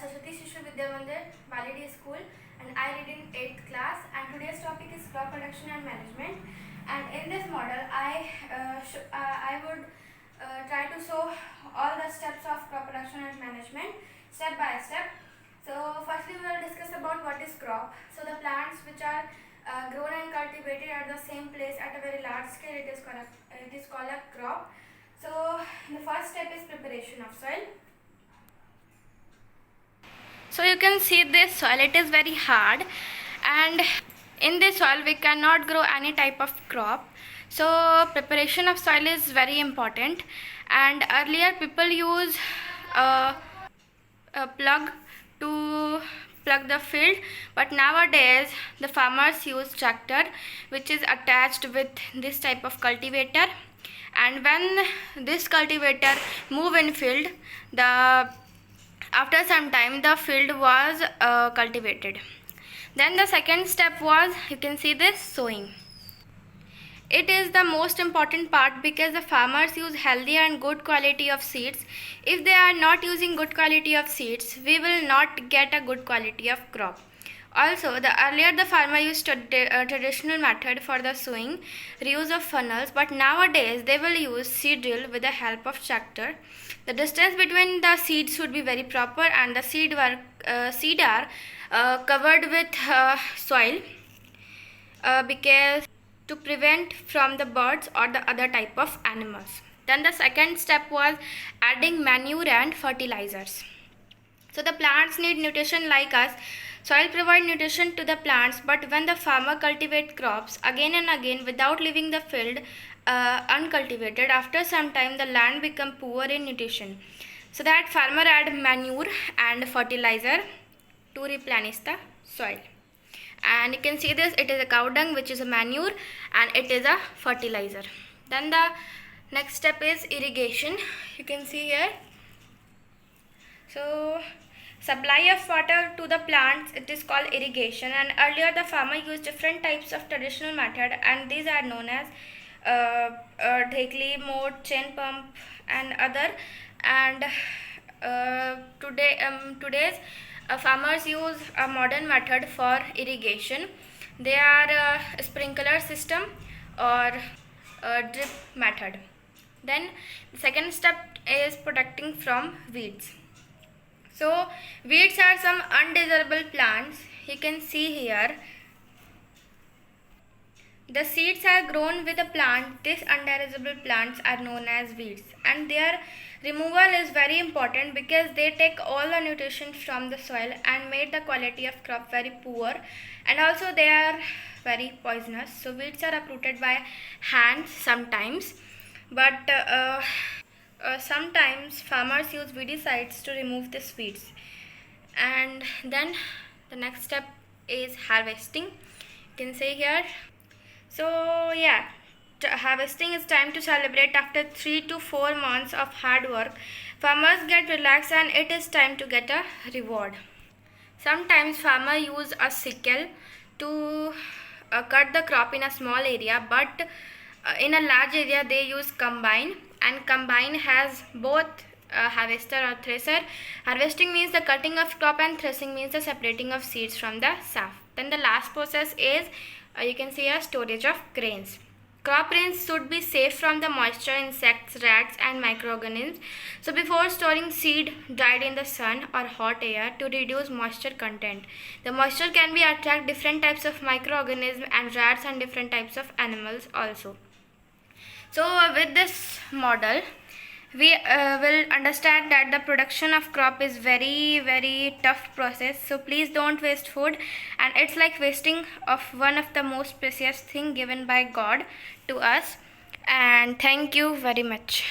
Saraswati Shishu Vidya Mandir, Baladi School, and I read in 8th class. And today's topic is crop production and management. And in this model, I would try to show all the steps of crop production and management step by step. So firstly, we will discuss about what is crop. So the plants which are grown and cultivated at the same place at a very large scale, it is called a crop. So the first step is preparation of soil. So you can see this soil, it is very hard, and in this soil we cannot grow any type of crop. So preparation of soil is very important. And earlier people use a plug to plug the field, but nowadays the farmers use tractor which is attached with this type of cultivator, and when this cultivator move in field, after some time the field was cultivated. Then the second step was, you can see this, sowing. It is the most important part because the farmers use healthy and good quality of seeds. If they are not using good quality of seeds, we will not get a good quality of crop. Also, earlier the farmer used a traditional method for the sowing, reuse of funnels, but nowadays they will use seed drill with the help of tractor. The distance between the seeds should be very proper, and the seed are covered with soil because to prevent from the birds or the other type of animals. Then the second step was adding manure and fertilizers. So the plants need nutrition like us. Soil provides nutrition to the plants, but when the farmer cultivates crops again and again without leaving the field uncultivated, after some time the land becomes poor in nutrition. So that farmer add manure and fertilizer to replenish the soil. And you can see this, it is a cow dung which is a manure and it is a fertilizer. Then the next step is irrigation. You can see here. So supply of water to the plants, it is called irrigation, and earlier the farmer used different types of traditional method, and these are known as dhekli, mode, chain pump and other. And today's farmers use a modern method for irrigation. They are sprinkler system or drip method. Then the second step is protecting from weeds. So weeds are some undesirable plants. You can see here. The seeds are grown with the plant. These undesirable plants are known as weeds, and their removal is very important because they take all the nutrition from the soil and made the quality of crop very poor, and also they are very poisonous. So weeds are uprooted by hands sometimes, but sometimes farmers use weedicides to remove these weeds. And then the next step is harvesting. You can see here. So yeah, harvesting is time to celebrate. After 3 to 4 months of hard work, farmers get relaxed and it is time to get a reward. Sometimes farmers use a sickle to cut the crop in a small area, but in a large area they use combine, and combine has both harvester or thresher. Harvesting means the cutting of crop and threshing means the separating of seeds from the chaff. Then the last process is you can see a storage of grains. Crop grains should be safe from the moisture, insects, rats and microorganisms. So before storing seed, dried in the sun or hot air to reduce moisture content. The moisture can be attract different types of microorganisms and rats and different types of animals also. So with this model, we will understand that the production of crop is very tough process. So please don't waste food, and it's like wasting of one of the most precious thing given by God to us. And thank you very much.